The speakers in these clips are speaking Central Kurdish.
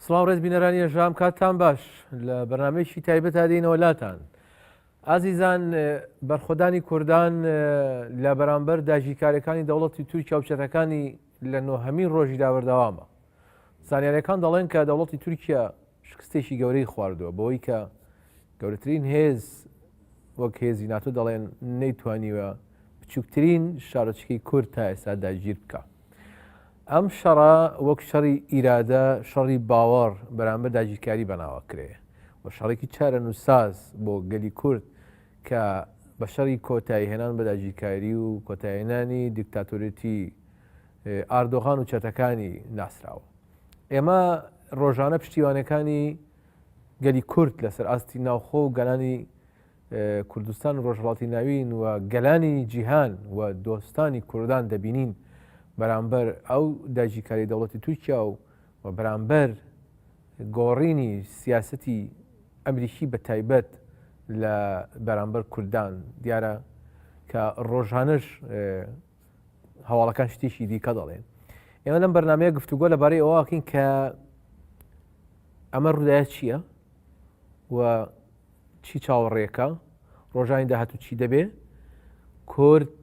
سڵاو ڕێز بینەرانی ژام کاتتان باش لە بەرنمەیەکی تایبەت هادەینەوە لاتان. ئازیزان بەرخۆدانی کوردان لە بەرامبەر داژیکاریەکانی دەوڵەتی تورکیا و چەتەکانی لە نۆهەمین ڕۆژی داوەردەوامە. زانیاریەکان دەڵێن کە دەوڵەتی تورکیا شکستێکی گەورەی خواردووە بۆی کە گەورەترین هێز وەک هێزی ناتۆ دەڵێن نەیتوانیوە بچووکترین شارۆچکەی کورد تا ئێستا داگیر بکە. ئەم شەڕە وەک شەڕی ئیرادە شەڕی باوەڕ بەرامبەر داگیرکاری بەناوە کرێ و شەڕێکی چارە نووساز بۆ گەلی کورد کە بە شەڕی کۆتایی هێنان بە داگیرکاری و کۆتایهێنانی دیکتاتۆرەتی ئاردۆغان و چەتەکانی ناسراوە. ئێمە ڕۆژانە پشتیوانەکانی گەلی کورد لەسەر ئاستی ناوخۆ و گەلانی کوردستان و ڕۆژهەڵاتی ناوین و گەلانی جیهان و دۆستانی کوردان دەبینین بەرامبەر ئەو داگیرکاری دەوڵەتی تورکیا و بەرامبەر گۆڕینی سیاسەتی ئەمریکی بە تایبەت لە بەرامبەر کوردان دیارە کە ڕۆژانەش هەواڵەکان شتێکی دیکە دەڵێن. ئێمە لەم بەرنامەیە گفتوگۆ لەبارەی ئەوواکەین کە ئەمە ڕووداوە چییە و چی چاوەڕێەکە ڕۆژانی داهاتوو چی دەبێ کورد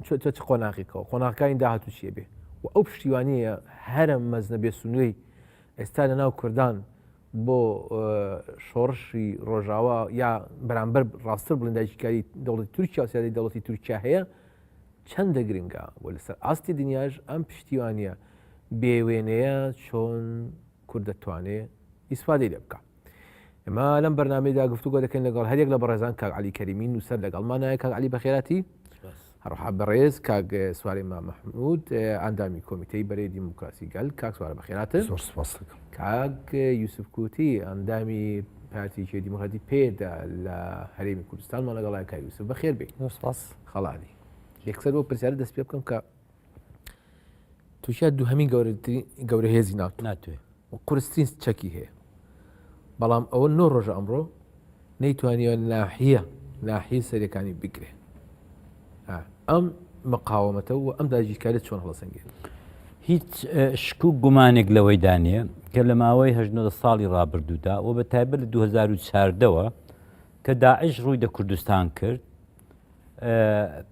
چ قۆناغیکەوە قۆناغەکانی داهاتوو چیە بێ و ئەو پشتیوانیە هەرە مەزنە بێسونوەی ئێستا لە ناو کوردان بۆ شۆڕشی ڕۆژاوە یا بەرامبەر ڕاستتر بڵێن داگیرکاری دەوڵەتی تورکیا و سیادەی دەوڵەتی تورکیا هەیە چەندە گرنگە و لەسەر ئاستی دنیاش ئەم پشتیوانیە بێوێنەیە چۆن کورد دەتوانێت ئیسفادەی لێ بکە. ئێمە لەم بەرنامەیەدا گفتوگۆ دەکەین لەگەڵ هەرێک لە بەڕێزان کاک عەلی کەریمی نووسەر لەگەڵمانایە. کاک عەلی بەخێراتی هەروەها بەڕێز کاک سوارێ مەحموود ئەندامی کۆمیتەی بەرەی دیموکراسی گەل. کاک سوارە بەخێراتن. زۆر سوپاس دەکەم. کاک یوسف کوتی ئەندامی پارتیی دیموکراتی پێدا لە هەرێمی کوردستانمان لەگەڵای کاک یوسف بەخێر بێ. سوپاس. خەڵانی یەکسەر بۆ پرسیارە دەست پێ بکەم کە تووشیا دووهەمین گەورە هێزی ناتوێت و قورسترین چەکی هەیە، بەڵام ئەوە 9 ڕۆژە ئەمڕۆ نەیتوانیوە ناحیە سەرەکانی بگرێ. ئەم مقاومەتە و ئەم داگیرکاریت چۆن هەڵەسەنگێت؟ هیچ شک و گومانێک لەوەی دانیە کە لە ماوەی 19 ساڵی ڕابردوودا و بە تایبەت لە 2014ەوە کە داعش ڕووی دە کوردستان کرد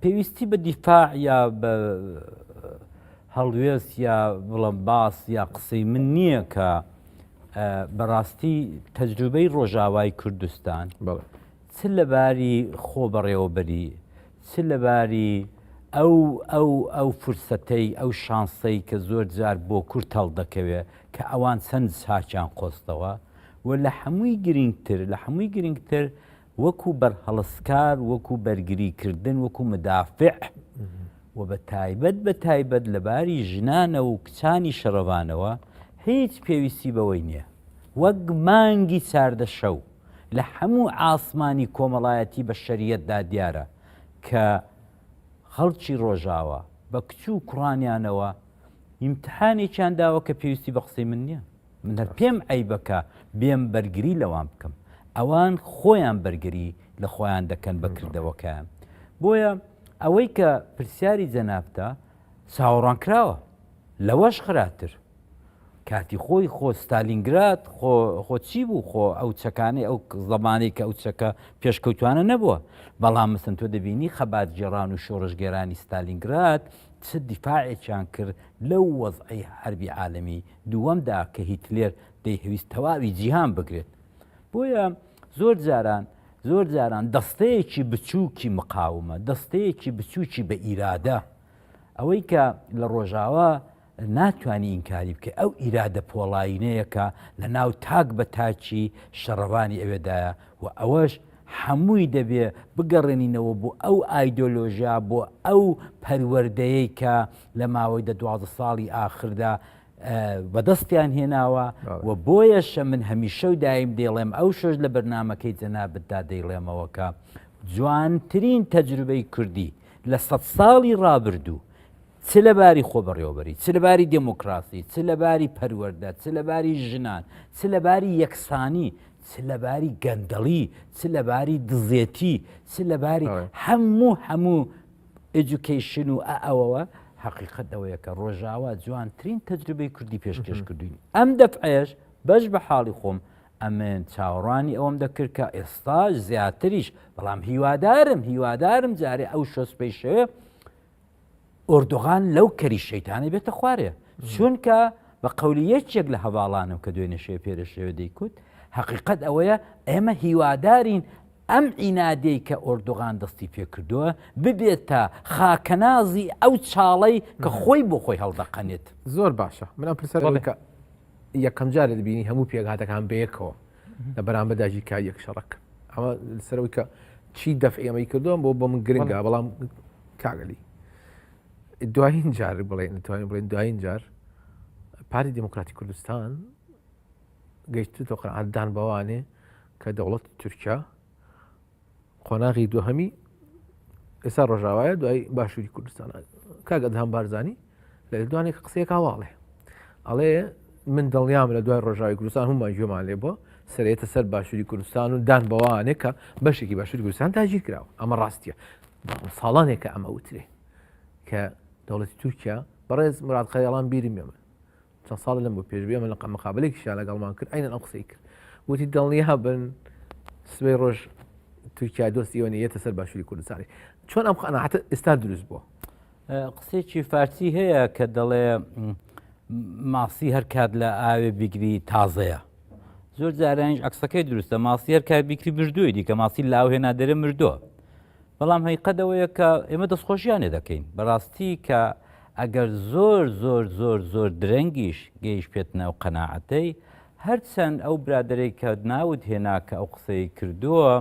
پێویستی بە دیفاع یا بە هەڵوێست یا بڵم باس یا قسەی من نییە کە بەڕاستی تەجروبەی ڕۆژاوای کوردستان چ لەباری خۆ بەڕێوەبەری چ لەباری ئەو فرسەتەی ئەو شانسەی کە زۆر جار بۆ کورد هەڵدەکەوێت کە ئەوان چەند ساچیان قۆستەوە و لە هەمووی گرنگتر وەکو بەرهەڵسکار وەکو بەرگریکردن وەکو مدافع و بە تایبەت لەباری ژنانە و کچانی شەڕەوانەوە هیچ پێویستی بەوەی نییە. وەک مانگی چاردە شەو لە هەموو ئاسمانی کۆمەڵایەتی بە شەریەتدا دیارە کە خەڵکی ڕۆژاوە بە کچ و کوڕانیانەوە ئیمتحانێکیان داوە کە پێویستی بە قسەی من نییە. من هەر پێم عیبەکە بێم بەرگری لەوان بکەم. ئەوان خۆیان بەرگری لە خۆیان دەکەن بەکردەوەکەیان. بۆیە ئەوەی کە پرسیاری جەنابتە چاوەڕوان کراوە لەوەش خراتر کاتی خۆی خۆ ستالینگراد خۆ چی بوو خۆ ئەو چەکانەی ئەو زەمانەی کە ئەو چەکە پێشکەوتوانە نەبووە، بەڵام مەسن تۆ دەبینی خەبات جێڕان و شۆڕژگێرانی ستالینگراد چ دیفاعێکیان کرد لەو وەزعی حربی عالەمی دووەمدا کە هیتلێر دەیهویست تەواوی جیهان بگرێت. بۆیە زۆر جاران دەستەیەکی بچووکی مقاومە دەستەیەکی بچووکی بە ئیرادە ئەوەی کە لە ڕۆژاوە ناتوانانی ئینکاری بکە ئەو ئیرادە پۆڵاینەیە کە لە ناو تاک بە تاچی شەڕەوانی ئەوێدایە و ئەوەش هەمووی دەبێ بگەڕێنینەوە بۆ ئەو ئایدۆلۆژیا بۆ ئەو پەروەردەیەی کە لە ماوەی 12 ساڵی ئاخردا بەدەستیان هێناوە و بۆیەشە من هەمیشە و دایم دەیڵێم ئەو شۆژ لە بەرنامەکەی جەنابەتدا دەیڵێمەوەکە جوانترین تەجروبەی کوردی لە 100 ساڵی ڕابردوو چ لەباری خۆبەڕێوەبەری چ لەباری دموکراسی چ لەباری پەروەردە چ لەباری ژنان چ لەباری یەکسانی چ لەباری گەندەڵی چ لەباری دزێتی چ لەباری هەموو ئێجوکیشن و ئەوەوە حقیقت ئەوەیە کە ڕۆژاوا جوانترین تەجروبەی کوردی پێشکەش کردوین ئەم دەفعەیەش بەش بە حاڵی خۆم ئەمن چاوەڕوانی ئەوەم دەکرد کە ئێستاش زیاتریش بەڵام هیوادارم جارێ ئەو شۆسپەیشەوە ئۆردۆغان لەو کەری شەیتانی بێتە خوارێ چونکە بە قەولی یەکێک لە هەواڵانم کە دوێنێ شێ پێرەشێوە دەیکوت حقیقت ئەوەیە ئێمە هیوادارین ئەم ئینادەی کە ئۆردۆغان دەستی پێکردووە ببێتە خاکەنازی ئەو چاڵەی کە خۆی بۆ خۆی هەڵدەقەنێت زۆر باشە من ئەم پرسەرەکە یەکەم جارە دەبینی هەموو پێکهاتەکان بەیەکەوە لە بەرامبەر داژیکا یەک شەڕک ئەمە لەسەرەوەی کە چی دەفعی ئەمەی کردووە بۆ من گرنگە بەڵام کاگەلی دوایین جار دوایین جار پارتی دموکراتی کوردستان گەیشتوتە قەنەعەتدان بەوانێ کە دەوڵەتی تورکیا قۆناغی دووهەمی ئێستا ڕۆژاوایە دوای باشووری کوردستان کاک ئەدهام بارزانی لە دوانێک قسەیەک هاواڵێ ئەڵێ من دڵنیام لە دوای ڕۆژاوی کوردستان هەمومان گوێمان لێ بۆ سەرێتە سەر باشووری کوردستان و دان بەوانێ کە بەشێکی باشووری کوردستان داگیر کراوە ئەمە ڕاستیە ساڵانێکە ئەمە وترێ کە دەوڵەتی تورکیا بەڕێز مراد خەیاڵان بیری مێمە چەند ساڵ لەم بۆ پێشبێ من لە مقابلێکیشان لەگەڵمان کرد ئەینەن ئەم قسەی کرد وتی دڵنیا بن سبەی ڕۆژ تورکیا دۆستیەوە نیەتە سەر باشووری کوردستانی چۆن ئەم قەنەعەتە ئێستا دروست بووە قسێکی فارسی هەیە کە دەڵێ ماسی هەر کات لە ئاوێ بیگری تازەیە زۆر جارانیش عکسەکەی دروستە ماسی هەر کات بیکری مردووی دیکە ماسی لاو هێنا دەرە مردووە بەڵام هەیقەدەوەیە کە ئێمە دەستخۆشیانێ دەکەین بەڕاستی کە ئەگەر زۆر درەنگیش گەیش پێت ناو قەناعەتەی هەرچەند ئەو برادەرەی کە ناوت هێنا کە ئەو قسەی کردووە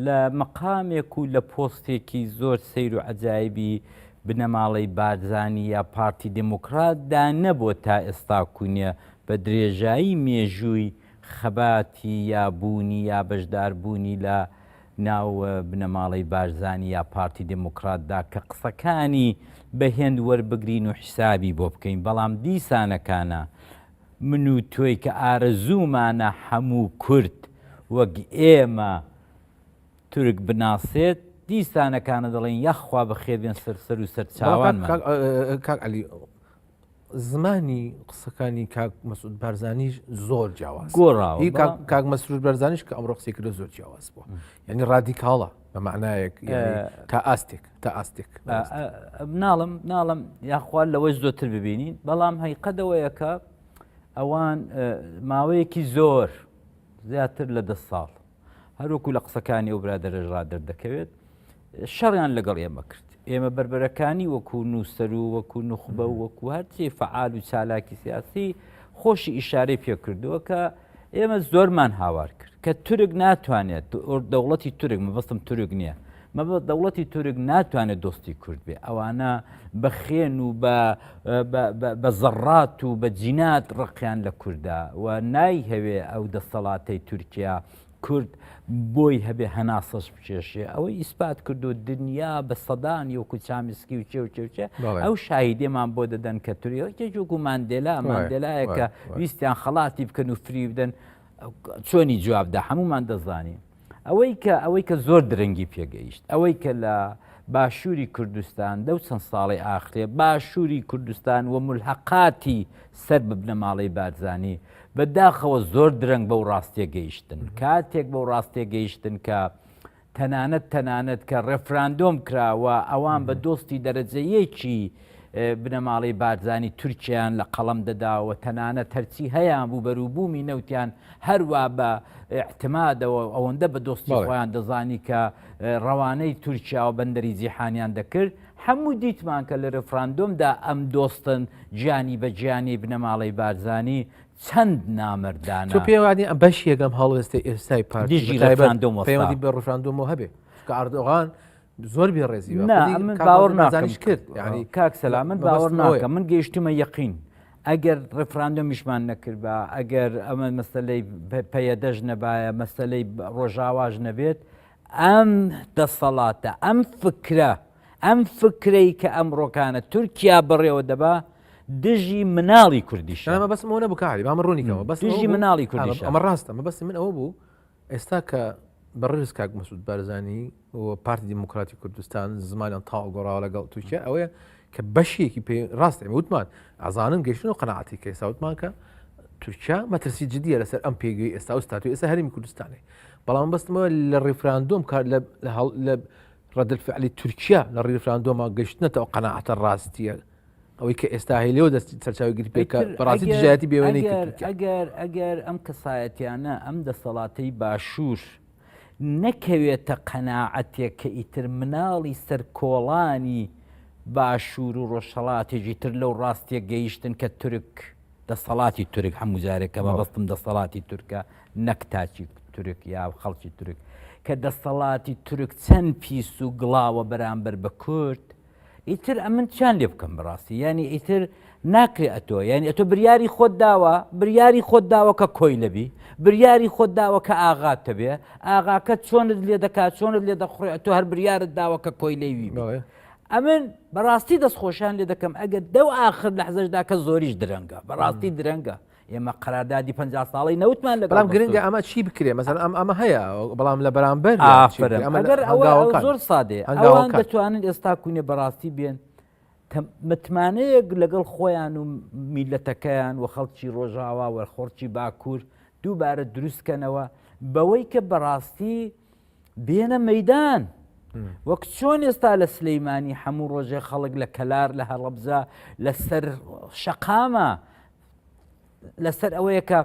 لە مەقامێک و لە پۆستێکی زۆر سەیر و عەجایبی بنەماڵەی بارزانی یا پارتی دموکراتدا نەبووە تا ئێستا کوونیە بە درێژایی مێژووی خەباتی یابوونی یا بەشداربوونی لە ناو بنەماڵەی بارزانی یا پارتی دموکراتدا کە قسەکانی بەهێند وەربگرین و حیسابی بۆ بکەین بەڵام دیسانەکانە من و تۆی کە ئارەزوومانە هەموو کورد وەک ئێمە تورک بناسێت دیسانەکانە دەڵێن یەخوا بەخێر بێن سەر و سەر چاوانمان کاک عەلی زمانی قسەکانی کاک مەسعود بارزانیش زۆر جیاواز گۆڕاوە کاک مەسعود بارزانیش کە ئەمڕۆ قسەی کردو زۆر جیاواز بووە یعنی ڕادیکاڵە بە معنایەک تا ئاستێک ناڵم یاخوا لەوەی زۆرتر ببینین بەڵام هەیقەدەوەیە کە ئەوان ماوەیەکی زۆر زیاتر لە 10 ساڵ هەروکو لە قسەکانی ئەو برادەرە ڕادەردەکەوێت شەڕیان لەگەڵ ئێمە کرد ئێمە بربەرەکانی وەکو نووسەر و وەکو نوخبە و وەکو هەرچی فعال و چالاکی سیاسی خۆشی ئیشارەی پێکردووە کە ئێمە زۆرمان هاوار کرد کە تورک ناتوانێت دەوڵەتی تورک مەبەستم تورک نییە مەبەست دەوڵەتی تورک ناتوانێت دۆستی کورد بێ ئەوانە بە خێن و بە زەڕات و بە جینات ڕقیان لە کووردا و نایهەوێ ئەو دەسەڵاتەی تورکیا کورد بۆی هەبێ هەناسەش بچێشێ ئەوەی ئیسپات کردو دنیا بە سەدانی وەکو چامسکی و چێ ئەو شاهیدێمان بۆ دەدەن کە توریەکێکوەکو ماندێلایە کە ویستیان خەڵاتی بکەن و فری بدەن چۆنی جوابدا هەمومان دەزانین ئەوەی کە زۆر درەنگی پێگەیشت ئەوەی کە لە باشووری کوردستان دەو چەند ساڵی ئاخرێ باشووری کوردستان و ملحقاتی سەر ببنەماڵەی بارزانی بەداخەوە زۆر درەنگ بەو ڕاستیە گەیشتن کاتێک بەو ڕاستیە گەیشتن کە تەنانەت کە ڕێفراندۆم کراوە ئەوان بە دۆستی دەرەجەیەکی بنەماڵەی بارزانی تورکیان لە قەڵەم دەداوە تەنانەت هەرچی هەیان بوو بەرووبوومی نەوتیان هەروە بە احتمادەوە ئەوەندە بە دۆستی خۆیان دەزانی کە ڕەوانەی تورکیا و بەندەری جیحانیان دەکرد هەموو دیتمان کە لە ڕێفراندۆمدا ئەم دۆستن گیانی بە گیانی بنەماڵەی بارزانی چەند نامردانە تۆ پێوانی بەش یەکەم هەڵوێستی ئێستای پارتی ڕێفراندۆم بە ڕێفراندۆمەوە هەبێ کە ئەردۆغان زۆر بێڕێزی من باوەڕ نازانیش کرد یعنی کاک سەلام من باوەڕ ناکەم من گەیشتمە یەقین ئەگەر ڕێفراندۆمیشمان نەکرد بە ئەگەر ئەمە مەسەلەی پەیەدەژ نەبایە مەسەلەی ڕۆژاواژ نەبێت ئەم دەسەڵاتە ئەم فکرەی کە ئەمڕۆکانە تورکیا بڕێوە دەبا دژی مناڵی کوردیش ئەمە بەس ئەوە نەبوو کاری بام ڕوونیکەوە بەس دژی مناڵی کوردیش ئەمە ڕاستە مە بەسی من ئەوە بوو ئێستا کە بەڕێز کاک مەسعود بارزانی و پارتی دیموکراتی کوردستان زمانیان تاڵ گۆڕاوە لەگەڵ تورکیا ئەوەیە کە بەشێکی پێ ڕاستێ وتمان ئازانم گەشتن و قەنەعاتی کە ئێستا وتمان کە تورکیا مەترسی جدیە لەسەر ئەم پێگەی ئێستا و ستاتوی ئێستا هەرمی کوردستانی بەڵام بەستمەوە لە ڕیفراندۆم کار لە ڕەدەفعلی تورکیا لە ڕیفراندۆمە گەشتنەتەوە قەنەعاتە ڕاستیە ئەوەی کە ئێستا هەیلەوە دەستی سەرچاوی گری پێکە بەڕاستی دژایەتی بێوێنەی ئەگەر ئەم کەسایەتیانە ئەم دەسەڵاتەی باشوور نەکەوێتە قەناعەتێک کە ئیتر مناڵی سەر کۆڵانی باشوور و ڕۆژهەڵاتێکی تر لەو ڕاستیە گەیشتن کە تورک دەسەڵاتی تورک هەموو جارێکە بەبەستم دەسەڵاتی تورکە نەک تاچی تورک یا خەڵکی تورک کە دەسەڵاتی تورک چەند پیس و گڵاوە بەرامبەر بە کورد ئیتر ئەمن چیان لێ بکەم بەڕاستی یعنی ئیتر ناکرێ ئەتۆ یعنی ئەتۆ بریاری خۆت داوە کە کۆی لەبی بریاری خۆت داوە کە ئاغات تەبێ ئاغاکە چۆنت لێ دەکات چۆنت لێ دەخڕێ ئەتۆ هەر بریارت داوە کە کۆی لێوی ئەمن بەڕاستی دەستخۆشیان لێ دەکەم ئەگەر دەو ئاخر لە حەزەشدا کە زۆریش درەنگە بەڕاستی درەنگە ئێمە قەراردادی 50 ساڵی نەوتمان لە بەڵام گرنگە ئەمە چی بکرێ مەسەن ئەمە هەیە بەڵام لە بەرامبەر ئەگەر ئەوە زۆر سادێ ئەوان دەتوانن ئێستا کوونێ بەڕاستی بێن متمانەیەک لەگەڵ خۆیان و میلەتەکەیان و خەڵکی ڕۆژاوا و خۆرکی باکوور دووبارە دروستکەنەوە بەوەی کە بەڕاستی بێنە مەیدان وەک چۆن ئێستا لە سلەیمانی هەموو ڕۆژێ خەڵک لە کەلار لە هەڵەبجە لەسەر شەقامە لەسەر ئەوەیە کە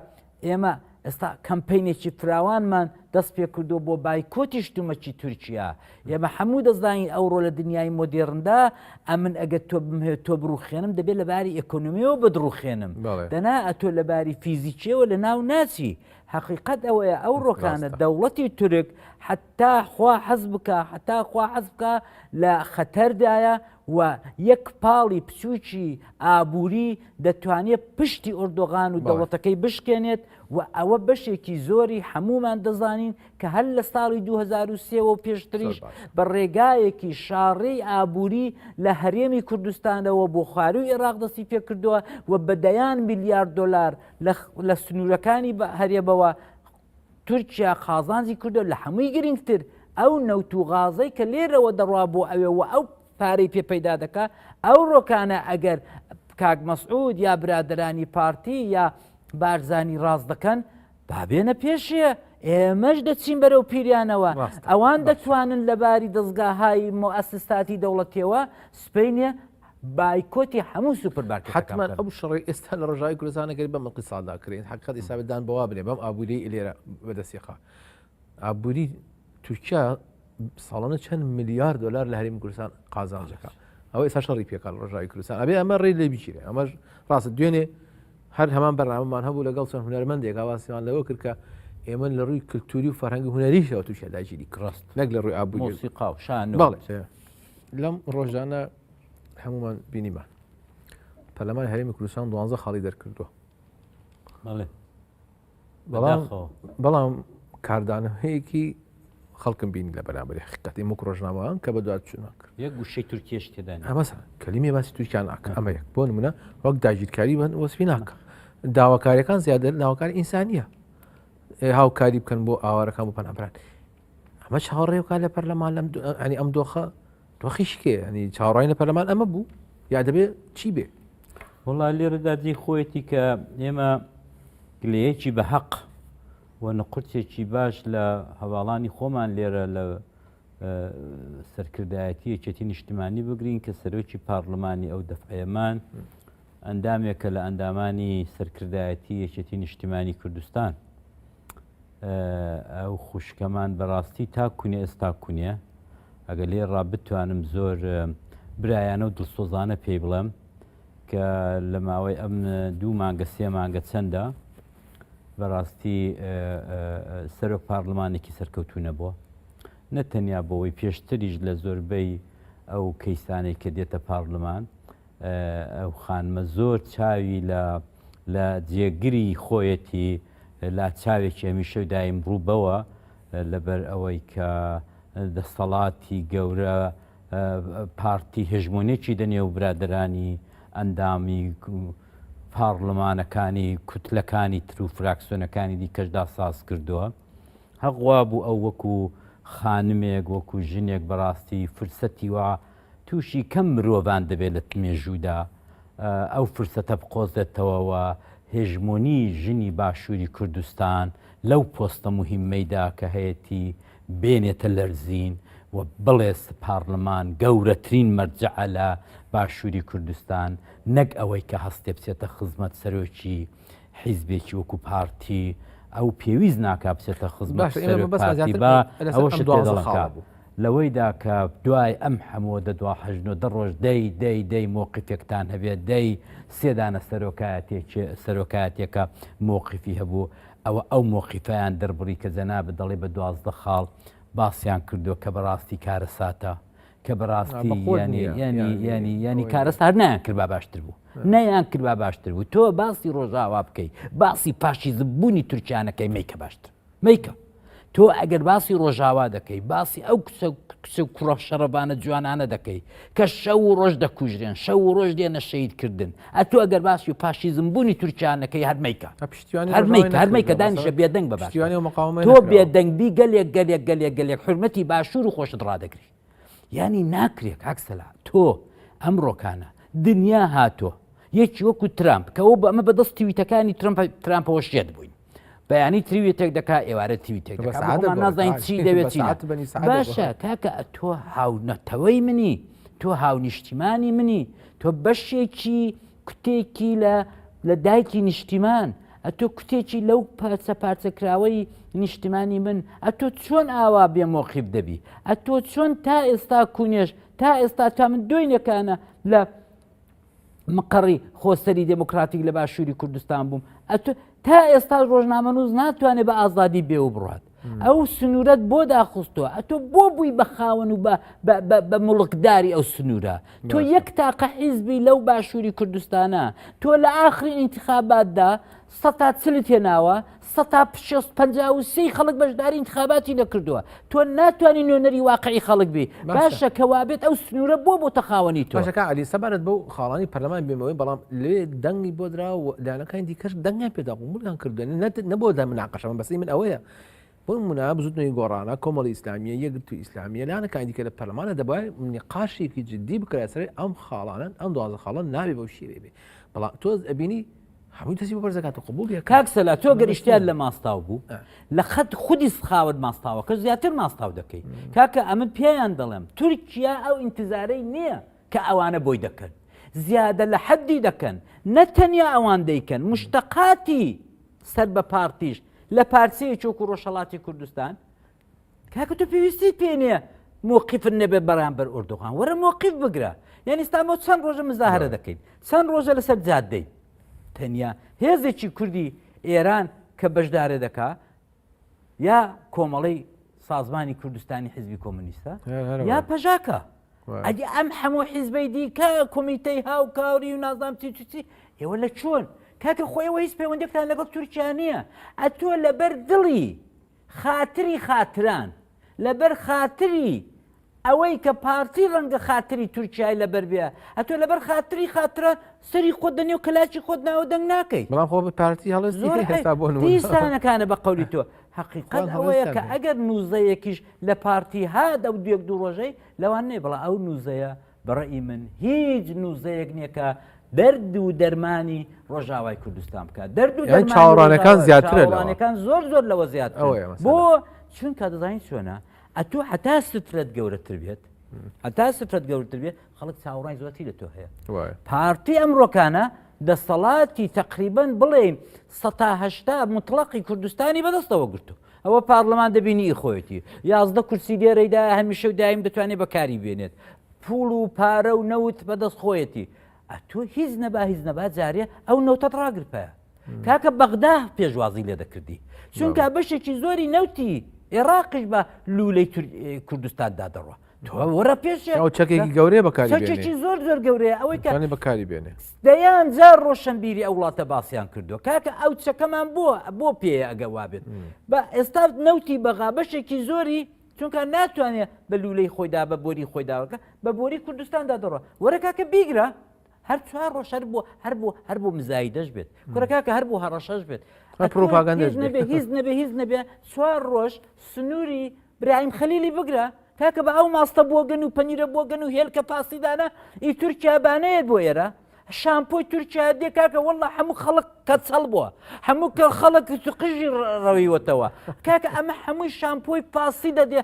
ئێمە ئێستا کەمپینێکی فراوانمان دەست پێ کردو بۆ بایکۆتی شتومەکی تورکیا ئێمە هەموو دەزانین ئەوڕۆ لە دنیای مۆدێرندا ئەمن ئەگەر تۆ بمهێت تۆ بڕوخێنم دەبێت لەباری ئەکۆنۆمیەوە بدڕوخێنم دەنا ئەتۆ لەباری فیزیکیەوە لە ناو ناچی حقیقت ئەوەیە ئەو ڕۆکانە دەوڵەتی تورک حتا خوا حەز بکە لە خەتەردایە و یەک پاڵی پچووکی ئابووری دەتوانێت پشتی ئۆردۆغان و دەوڵەتەکەی بشکێنێت و ئەوە بەشێکی زۆری هەمومان دەزانین کە هەر لە ساڵی 2023 و پێشتریش بە ڕێگایەکی شاڕێی ئابووری لە هەرێمی کوردستانەوە بۆ خواروی عێراق دەستی پێ کردووە و بەدەیان میلیارد دۆلار لە سنوورەکانی هەرێبەوە تورکیا قازانجی کردو لە هەمووی گرنگتر ئەو نەوت و غازەی کە لێرەوە دەڕوا بۆ ئەوێ ئەو پارەی پێ پەیدا دەکا ئەو ڕۆکانە ئەگەر کاک مەسعود یا برادرانی پارتی یا بارزانی ڕاست دەکەن بابێنە پێشیە ئێمەش دەچین بەرەو پیریانەوە ئەوان دەتوانن لەباری دەستگاهای مؤسساتی دەوڵەتیەوە سپینە بایکۆتی هەموو سوپەرمارکێت حتمما ئەو شەڕی ئێستا لە ڕۆژاوی کوردستانەگەری بەم قساداکرێن حقیقەت ئێسابدان بەوا بنێ بەم ئابووری لێرە بەدەستیخا ئابووری تورکیا ساڵانە چەند میلیارد دلار لە هەرێمی کوردستان قازانجەکە ئەوە ئێستا شەڕی پێکار ڕۆژاوی کوردستان ئەبێ ئەمە ڕێ لێ بیچێرێ ئەمەش ڕاستە دوێنێ هەر هەمان بەرنامەمان هەبوو لەگەڵ چەند هونەرمەندێک ئاواسیان لەوە کرد کە ئێمە لە ڕووی کللتوری و فەرهەنگی هونەریشەوە تووشە داگیری کڕاست نەک لە ڕووی ئابووری موسیقا و شان لەم ڕۆژانە هەمومان بینیمان پەرلەمانی هەرێمی کوردستان 12 خاڵی دەرکردووە بەڵام کاردانەیەکی خەڵکم بینی لە بەرامبەری حقیقەتی مک ڕۆژنامەوان کە بە دوات چوون ناکرد یەک گوشەی تورکیەش تێدان ئەمەسا کەلیمێ باسی تورکیا ناکە ئەمە یەک بۆ نمونە وەک داگیرکاری وەسفی ناکە داواکاریەکان زیادە ناوەکاری ئینسانیە هاوکاری بکەن بۆ ئاوارەکان بۆ پەنابران ئەمە چاوەڕێوەکان لە پەرلەمان ئەنی ئەم دۆخی شکێ ئەنی چاوەڕای لە پەرلەمان ئەمە بوو یا دەبێت چی بێ وڵای لێرەدا دی خۆیەتی کە ئێمە گلەیەکی بە حەق و نەقورتێکی باش لە هەواڵانی خۆمان لێرە لە سەرکردایەتی یەکێتی نیشتیمانی بگرین کە سەرۆکی پارلمانی ئەو دەفعەمان ئەندامێکە لە ئەندامانی سەرکردایەتی یەکێتی نیشتیمانی کوردستان ئەو خوشکەمان بەڕاستی تاکوونێ ئێستا کوونیە ئەگە لێڕا بتوانم زۆر برایانە و دڵسۆزانە پێی بڵێم کە لە ماوەی ئەم 2 مانگە 3 مانگە چەندە بەڕاستی سەرۆک پارلمانێکی سەرکەوتوونە بووە نەتەنیا بۆەوەی پێشتریش لە زۆربەی ئەو کەیسانەی کە دێتە پارلمان ئەو خانمە زۆر چاوی لە جێگیری خۆیەتی لا چاوێکی هەمیشە دایم ڕووبەوە لەبەر ئەوەی کە دەسەڵاتی گەورە پارتی هێژمونێکی دەنێ و برادرانی ئەندامی پارلمانەکانی کوتلەکانی تر و فراکسیۆنەکانی دیکەشدا ساز کردووە هەغوا بوو ئەو وەکو خانمێک وەکو ژنێک بەڕاستی فرسەتی وە تووشی کەم مرۆڤان دەبێت لە مێژوودا ئەو فرسەتە بقۆزێتەوەەوە هێژمۆنی ژنی باشووری کوردستان لەو پۆستە مهمەیدا کە هەیەی بێنێتە لەرزین و بڵێ پارلەمان گەورەترین مەرجعە لە باشووری کوردستان نەک ئەوەی کە هەستێ بچێتە خزمەت سەرۆکی حیزبێکی وەکو پارتی ئەو پێویست ناکا بچێتە خزمەت سەرۆکی بە ئەوە شت دەڵەکە لەوەیدا کە دوای ئەم هەموو دەدوا حەژنۆ دە ڕۆژ دەی مۆقیفێکتان هەبێت دەی سێدانە سەرۆکایەتێکە مۆقیفی هەبوو ئەو مۆقیفیان دەربڕی کە جەنابێت دەڵێ بە 12 خاڵ باسییان کردو کە بەڕاستی کارەساتە کە بەڕاستی ینی کارەستا هەر نیان کرد باشتر بوو نەیان کرد باشتر بوو تۆ باسی ڕۆژاوا بکەی باسی پاشی زبوونی تورکیانەکەی میکە باشتر میکە تۆ ئەگەر باسی ڕۆژاوا دەکەی باسی ئەو کچە کوڕە شەڕەبانە جوانانە دەکەی کە شەو و ڕۆژ دەکوژرێن شەو و ڕۆژ دێنە شەیدکردن ئەتۆ ئەگەر باسی و پاشی زمبوونی تورکیانەکەی هەرمیکە دانیشە بێدەنگ بە تۆ بێدەنگبی گەلێک حرمەتی باشوور و خۆشت ڕادەگری ینی ناکرێت ئەکسەلا تۆ ئەمڕۆکانە دنیا هاتۆ یەکی وەکو ترامپ کە ئەو ئەمە بەدەست تویتەکانی ترامپەوە شێت بووین بەیانی تریویتێک دەکا ئێوارە تویتێک نازانین چی دەوێت باشە کاکە تۆ هاونەتەوەی منی تۆ هاونیشتیمانی منی تۆ بەشێکی کوتێکی لە دایکی نیشتیمان ئەتۆ کوتێکی لەو پارچەکراوەی نیشتیمانی من ئەتۆ چۆن ئاوا بێ مۆقیف دەبی ئەتۆ چۆن تا ئێستا کونێش تا ئێستا تا من دوینەکانە لە مقڕی خۆسەری دموکراتیک لە باشووری کوردستان بووم ئەتۆ تا ئێستا ڕۆژنامە نووس ناتوانێت بە ئازادی بێ و بڕات ئەو سنوورەت بۆ داخستەوە ئەتۆ بۆ بووی بە خاوەن و بە مڵکداری ئەو سنوورە تۆ یەک تاقە حیزبی لەو باشووری کوردستانە تۆ لە ئاخری ئینتیخاباتدا ١40 هێناوە 153 خەڵک بەشداری ئینتیخاباتی نەکردووە تۆ ناتوانانی نوێنەری واقعی خەڵک بی باشە کەوابێت ئەو سنوورە بۆ تەخاوەنی تۆ باشەکە علی سەبارەت بەو خاڵانی پەرلەمان بێمەوەی بەڵام لێ دەنگی بۆ درا و لایەنەکانی دیکەش دەنگیان پێدا قبوڵیان کردوێن نەبوو دا مناقەشەمان بەسی من ئەوەیە بۆ نمونە بزوتنەوەی گۆڕانە کۆمەڵی ئیسلامیە یەکگرتووی ئیسلامیە لایەنەکانی دیکە لە پەرلەمانە دەبای نقاشێکی جدی بکرێت سەر ئەم خاڵانن ئەم 12 خاڵان نابێ بەو شێوێ بێ بەڵام تۆ ئەبینی هەمووی دەستی بۆ بەرزەکاتە قبوڵیە کاکسەلا تۆ گەریشتیان لە ماستاو بوو لە خەت خودی سخاوت ماستاوە کە زیاتر ماستاو دەکەی کاکە ئەمن پێیان دەڵێم تورکیا ئەو ئینتیزارەی نییە کە ئەوانە بۆی دەکەن زیادە لە حەدی دەکەن نەتەنیا ئەوان دەیکەن مشتەقاتی سەر بە پارتیش لە پارچەیە چۆک و ڕۆژهەڵاتی کوردستان کاکە تۆ پێویستی پێ نییە موقیفن نەبێ بەرامبەر ئوردوغان وەرە موقیف بگرە یعنی ئێستا چەند ڕۆژە مزاهرە دەکەین چەند ڕۆژە لەسەر جادەی تەنیا هێزێکی کوردی ئێران کە بەشدارە دەکا یا کۆمەڵەی سازمانی کوردستانی حیزبی کۆمونیستە یا پەژاکە ئەدی ئەم هەموو حیزبەی دیکە کۆمیتەی هاوکاوری و نازانم چی ئێوە لە چۆن کاکە خۆیەوە هیچ پەیوەندێکتان لەگەڵ تورکیا نییە ئەتۆ لەبەر دڵی خاتری خاتران لەبەر خاتری ئەوەی کە پارتی ڕەنگە خاتری تورکیای لەبەر بێ ئەتۆ لەبەر خاتری خاترە سەری خۆت دەنێ و کەلاکی خۆت ناوە دەنگ ناکەی بەڵام خۆ بە پارتی هەڵستا بۆ دیسانەکانە بە قەولی تۆ حەقیقەت ئەوەیە کە ئەگەر نووزەیەکیش لە پارتی هادا و دوێک دوو ڕۆژەی لەوان نێ بەڵام ئەو نووزەیە بەڕێی من هیچ نووزەیەک نییە کە دەرد و دەرمانی ڕۆژاوای کوردستان بکات دەرد و چاوەڕانەکان زیاترە چاوەڕانەکان زۆر لەوە زیاتر بۆ چونکە دەزانین چۆنە ئەتۆ هەتا سترەت گەورەتر بێت هەتا سترەت گەورەتر بێت خەڵک چاوەڕانی زۆرتی لە تۆ هەیە پارتی ئەمڕۆکانە دەسەڵاتی تەقریبەن بڵێن 180 مطلقی کوردستانی بەدەستەوە گرتو ئەوە پارلەمان دەبینی خۆیەتی 11 کورسی لێرەیدا هەمیشە و دایم دەتوانێت بەکاری بێنێت پوڵ و پارە و نەوت بەدەست خۆیەتی ئەتۆ هیچ نەبا جارێ ئەو نەوتەت ڕاگرپایە کاکە بەغدا پێشوازی لێ دەکردی چونکە بەشێکی زۆری نەوتی عێراقیش بە لولەی کوردستاندا دەڕوە تۆ وەرە پێشێ چەکێکی گەورەیە بەکاری چەکێکی زۆر گەورەیە ئەوەی کە بەکاری بێنێ دەیان جار ڕۆشنبیری ئەو وڵاتە باسییان کردو کاکە ئەو چەکەمان بۆ پێ ئەگە وابێت بە ئێستا نەوتی بەغا بەشێکی زۆری چونکە ناتوانێت بە لولەی خۆیدا بە بۆری خۆیداوەکە بە بۆری کوردستاندا دەڕوە وەرە کاکە بیگرە هەر 4 ڕۆژ هەر بۆ مزایدەش بێت کوڕەکە هەر بۆ هەڕەشەش بێت پرۆپاگاندەش هیچ نەبێ 4 ڕۆژ سنووری برایم خەلیلی بگرە کاکە بە ئەو ماستە بۆگەن و پەنیرە بۆگەن و هێلکە پاسیدانە ئی تورکیا بانەیەت بۆ ئێرە شامپۆی تورکیا دێ کاکە وەڵڵا هەموو خەڵک کەچەڵ بووە هەموو کە خەڵک قژی ڕەویوەتەوە کاکە ئەمە هەمووی شامپۆی پاسی دەدێ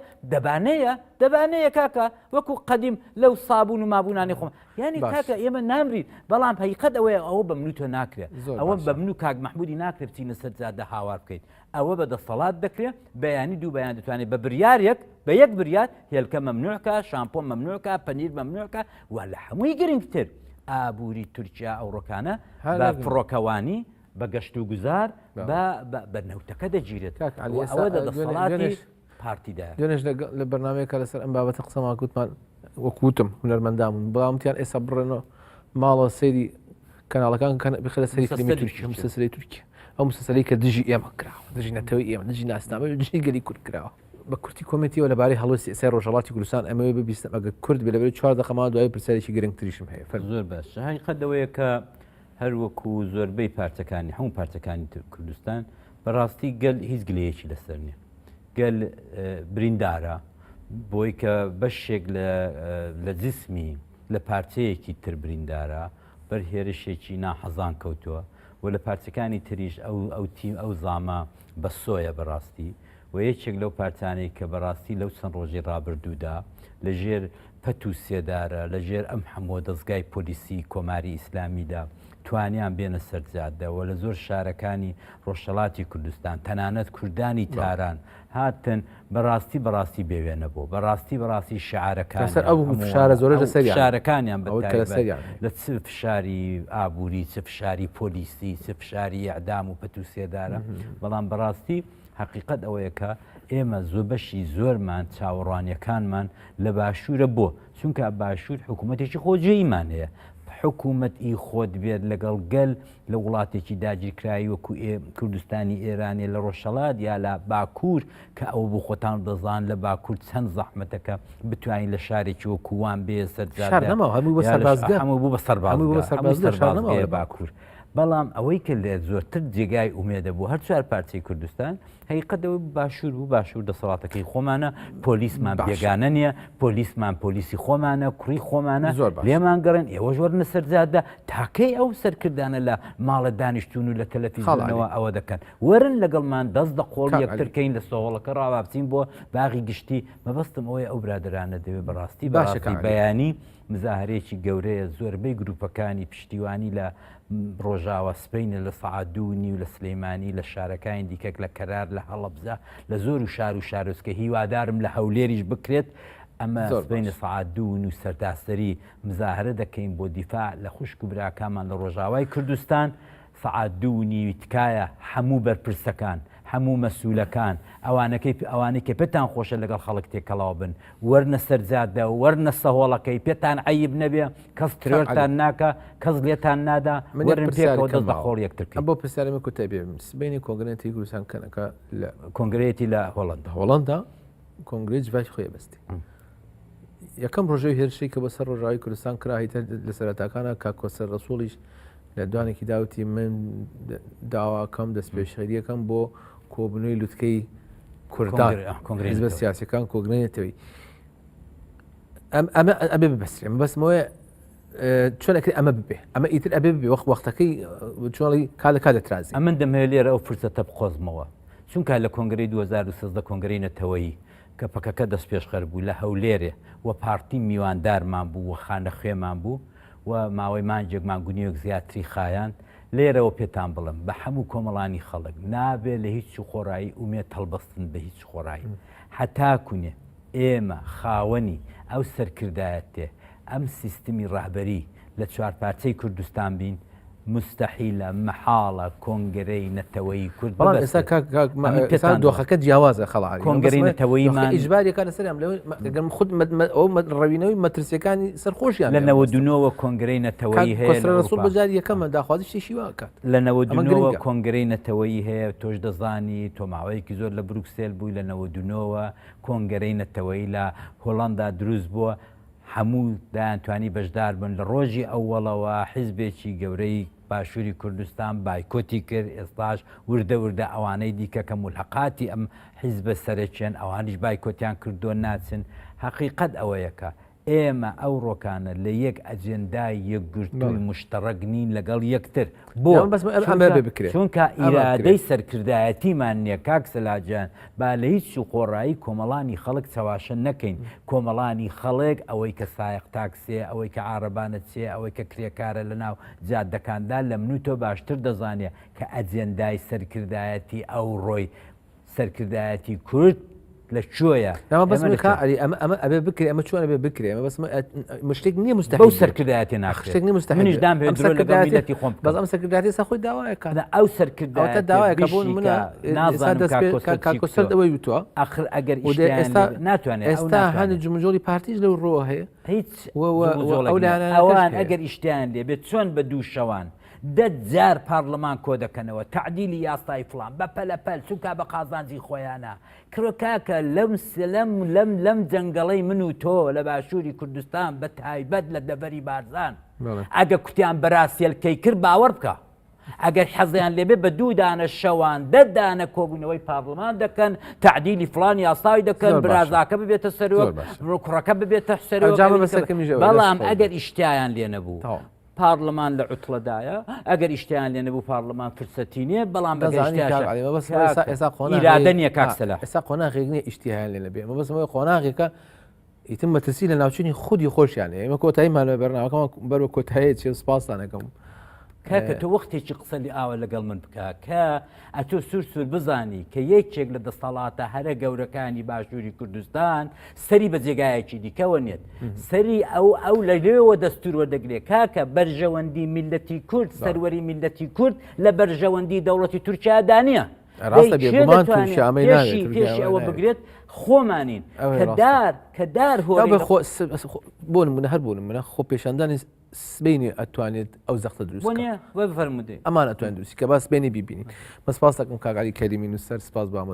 دەبانەیە کاکە وەکو قەدیم لەو سابوون و مابوونانی خۆم یعنی کاکە ئێمە نامرین بەڵام حقیقەت ئەوەیە ئەوە بە منوتە ناکرێت ئەوە بە من و کاک مەحموودی ناکرێت بچینە سەر جادە هاوار بکەیت ئەوە بەدەسەڵات دەکرێت بەیانی دوو بەیان دەتوانێت بە بریارێک بە یەک بریار هێلکە مەمنوعکە شامپۆ مەمنوعکە پەنیر مەمنوعکە و لە هەمووی گرنگتر ئابووری تورکیا ئەوڕۆکانە بە فڕۆکەوانی بە گەشت و گوزار بە نەوتەکە دەگیرێت ئەوە دەسەڵاتی پارتیدا دوێنێش لە بەرنمەیەکە لەسەر ئەم بابەتە قسەمان کووتمان وەکوتم هونەرمەندامون بەڵامتیان ئێستا بڕێنەوە ماڵە سەیری کەناڵەکان بخە لە سەری فیلمی تورکی مسلسلی تورکی ئەو مسلسلی کە دژی ئێمە کراوە دژی نەتەوەی ئێمە دژی ناسنامە دژی گەلی کورد کراوە بە کورتی کۆمێتیەوە لەبارەی هەڵوەسی سەر ڕۆژهەڵاتی کوردستان ئەمەوێ ببیستم ئەگە کورد بێ لەبەر 4 دقەمان دوای پرسیارێکی گرنگتریشم هەیە زۆر باش حقیقەتەوەیە کە هەروەکو زۆربەی پارتەکانی هەموو پارتەکانی کوردستان بەڕاستی گەل هیچ گلەیەکی لەسەر نییە گەل بریندارە بۆی کە بەشێک لە جسمی لە پارچەیەکی تر بریندارە بەر هێرشێکی ناحەزان کەوتووە و لە پارچەکانی تریش ئەو تیم ئەو زامە بە سۆیە بەڕاستی و یەکێک لەو پارتانەی کە بەڕاستی لەو چەند ڕۆژی ڕابردوودا لەژێر پەت و سێدارە لەژێر ئەم هەموو دەستگای پۆلیسی کۆماری ئیسلامیدا توانیان بێنە سەرجادەوە لە زۆر شارەکانی ڕۆژهەڵاتی کوردستان تەنانەت کوردانی تاران هاتن بەڕاستی بێوێنە بۆ بەڕاستی شعارەکان شارە زۆرە شارەکانیان لە چ فشاری ئابووری چ فشاری پۆلیسی چ فشاری ئەعدام و پەت و سێدارە بەڵام بەڕاستی حقیقت ئەوەیە کە ئێمە زۆربەشی زۆرمان چاوەڕوانیەکانمان لە باشوورە بۆ چونکە باشوور حکوومەتێکی خۆجێیمان هەیە حکوومەتی خۆت بێت لەگەڵ گەل لە وڵاتێکی داگیرکراوی وەکو کوردستانی ئێرانێ لە ڕۆژهەڵات یا لە باکوور کە ئەو بۆ خۆتان دەزان لە باکوور چەند زەحمەتەکە بتوانین لە شارێکی وەکووان بێ هەموو بوو بە سەرباز باکوور بەڵام ئەوەی کە لێ زۆرتر جێگای ئومێدە بوو هەر چوار پارچەی کوردستان حقیقەتەوە باشوور بوو باشوور دەسەڵاتەکەی خۆمانە پۆلیسمان بێگانە نییە پۆلیسمان پۆلیسی خۆمانە کوڕی خۆمانە لێمان گەڕێن ئێوە ژۆرنە سەرجادە تاکەی ئەو سەرکردانە لە ماڵە دانیشتون و لە تەلەڤیزیۆنەوە ئەوە دەکەن وەرن لەگەڵمان دەست دە قۆڵ یەکترکەین لە سۆڵەکە ڕاوابچین بۆ باغی گشتی مەبەستم ئەوەیە ئەو برادرانە دەوێت بەڕاستی بەیانی مزاهرێکی گەورەیە زۆربەی گروپەکانی پشتیوانی لە ڕۆژاوە سپینە لە سەعادوونی و لە سلەیمانی لە شارەکانی دیکەک لە کەرار لە هەڵەبجە لە زۆر و شار و شارۆچکە هیوادارم لە هەولێریش بکرێت ئەمە سبینە سەعادوون و سەرداستەری مزاهرە دەکەین بۆ دیفاع لە خوشک و براکانمان لە ڕۆژاوای کوردستان سەعادوونی تکایە هەموو بەرپرسەکان هەموو مەسوولەکان ئەوانەی کە پێتان خۆشە لەگەڵ خەڵک تێکەڵاو بن وەرنە سەرجادە وەرنە سەهۆڵەکەی پێتان عیب نەبێ کەس ترێتان ناکە کەس لێتان نادا وەرن پێکەوە دەست بە خۆڵ یەکترکە بۆ پرسیارمە کوتای بێ سبینی کۆنگرێتی کوردستان کەنەکە لە کۆنگرێتی لە هۆڵەندا کۆنگرێت جوای خۆی بەستی یەکەم ڕۆژەی هێرشی کە بەسەر ڕۆژاوی کوردستان کراهیتە لە سەرەتاکانە کاکۆسەر ڕەسوڵیش لە دوانێکی داوتی من داواکەم دەست پێشخەریەکەم بۆ کۆبنەوەی لوتکەی کوردان حیزبە سیاسیەکان کۆگرێنێتەوەی ئەمە ببەسترێ بەسمەوەی چۆنەکە ئەمە ببێ ئەمە ئیتر ئەبێ ببێ وەختەکەی چۆڵی کا لە کا دەترازی ئەمن دەمەوێت لێرە ئەو فرسەتە بخۆزمەوە چونکە لە کۆنگرەی 2013 کۆنگرەی نەتەوەیی کە پەکەکە دەست پێشخەر بوو لە هەولێرێ و پارتی میواندارمان بوو و خانە خوێمان بوو و ماوەی مانجێک مانگونیەک زیاتری خایان لێرەوە پێتان بڵم بە هەموو کۆمەڵانی خەڵک نابێت لە هیچ خۆڕایی ئومێت هەڵبەستن بە هیچ خۆڕایی هەتاکوونێ ئێمە خاوەنی ئەو سەرکردایەتێ ئەم سیستمی ڕاهبەری لە چوار پارچەی کوردستان بین مستحیلە مەحاڵە کۆنگرەی نەتەوەی کورد ئێستا دۆخەکە جیاوازە خەڵاری کۆنگرەی نەتەوەیمان ئیجبارێکە لەسەریان لەگەم خود ڕەوینەوەی مەترسیەکانی سەرخۆشیان لە 99ەوە کۆنگرەی نەتەوەی هەیە ڕسوڵ بەجار یەکەمە داخوازی شیوا کات لە 99ەوە کۆنگرەی نەتەوەی هەیە تۆش دەزانی تۆماوەیەکی زۆر لە بروکسێل بووی لە 99ەوە کۆنگرەی نەتەوەی لە هۆڵندا دروست بووە هەموو دایانتوانی بەشدار بن لە ڕۆژی ئەووەڵەوە حیزبێکی گەورەی باشووری کوردستان بایکۆتی کرد ئێستاش وردە وردە ئەوانەی دیکە کە مولحقاتی ئەم حیزبە سەرچێن ئەوانیش بایکۆتیان کردو ناچن حقیقت ئەوەیەکە ئێمە ئەو ڕۆکانە لە یەک ئەجێندای یەکگرتووی مشتەڕەک نین لەگەڵ یەکتر بۆ چونکە ئیرادەی سەرکردایەتیمان نییە کاک سەلاجان با لە هیچ و خۆڕایی کۆمەڵانی خەڵک چاواشە نەکەین کۆمەڵانی خەڵک ئەوەی کە سایق تاکسێ ئەوەی کە عارەبانە چێ ئەوەی کە کرێکارە لە ناو جادەکاندا لە من و تۆ باشتر دەزانێت کە ئەجێندای سەرکردایەتی ئەو ڕۆی سەرکردایەتی کورد لە کوێیە ئەمە ئەبێ بکرێ ئەمە چۆن بێ بکرێ ئەمە بەس مشتێک نییە مستەق بەو سەرکردایەتی ناخشتێک مستەمنیش دام پێ خۆم بەس ئەم سەرکردایەتی سەخۆی داوایەکە ئەو سەرکردایەتە داوایەکە بۆ منە کاکۆسەر ئەوەی وتووە ئەخر ئەگەر ئێستا ناتوانێت ئێستا هەندێک جمجۆری پارتیش لەو ڕۆ هەیە هیچ ئەوان ئەگەر ئیشتیان لێبێت چۆن بە دوو شەوان دە جار پارلەمان کۆ دەکەنەوە تعدیلی یاستای فڵان بە پەلەپەل چونکە بە قازانجی خۆیانە کرۆکاکە لەم جەنگەڵەی من و تۆ لە باشووری کوردستان بە تایبەت لە دەبەری بارزان ئەگە کوتیان بەراسیێلکەی کرد باوەڕ بکە ئەگەر حەزیان لێبێ بە دوو دانە شەوان دەدانە کۆبوونەوەی پارلەمان دەکەن تعدیلی فڵان یاسای دەکەن برازاکە ببێتە سەرۆک کوڕەکە ببێتە سەرۆک بەڵام ئەگەر ئیشتیان لێ نەبوو پارلەمان لە عوتڵەدایە ئەگەر ئیشتیان لێ نەبوو پارلەمان فرسەتینێ بەڵام ئیرادە نییە کاکسەلا ئێستا قۆناغێک ئیشتیان لێ نەبێ ئەمە بەسمەوەی قۆناغێکە ئیتم مەترسی لە ناوچوونی خودی خۆشیانێ ئێمە کۆتاییمان لە بەرنامەکەمان بەرەوە کۆتاییە چێ سپاسانەکەم کاکە تۆ وەختێکی قسە لێ ئاوە لەگەڵ من بکە کە ئەتۆ سوور بزانی کە یەکێک لە دەسەڵاتە هەرە گەورەکانی باشووری کوردستان سەری بە جێگایەکی دیکەوە نێت سەری ئەو لە لێوە دەستور وەردەگرێت کاکە بەرژەوەندی میلەتی کورد سەروەری میلەتی کورد لە بەرژەوەندی دەوڵەتی تورکیادا نییە پێشی ئەوە بگرێت خۆمانین کە دار بۆ منە هەر بوون منە خۆ پێشاندانی سبینی ئەتوانێت ئەو زەختە دروست فەرمودێ ئەمان ئەتوان دروستی کە باس بینی بیبینی مەسپاس دەکەم کاگالی کەریمی نووسەر سپاس بە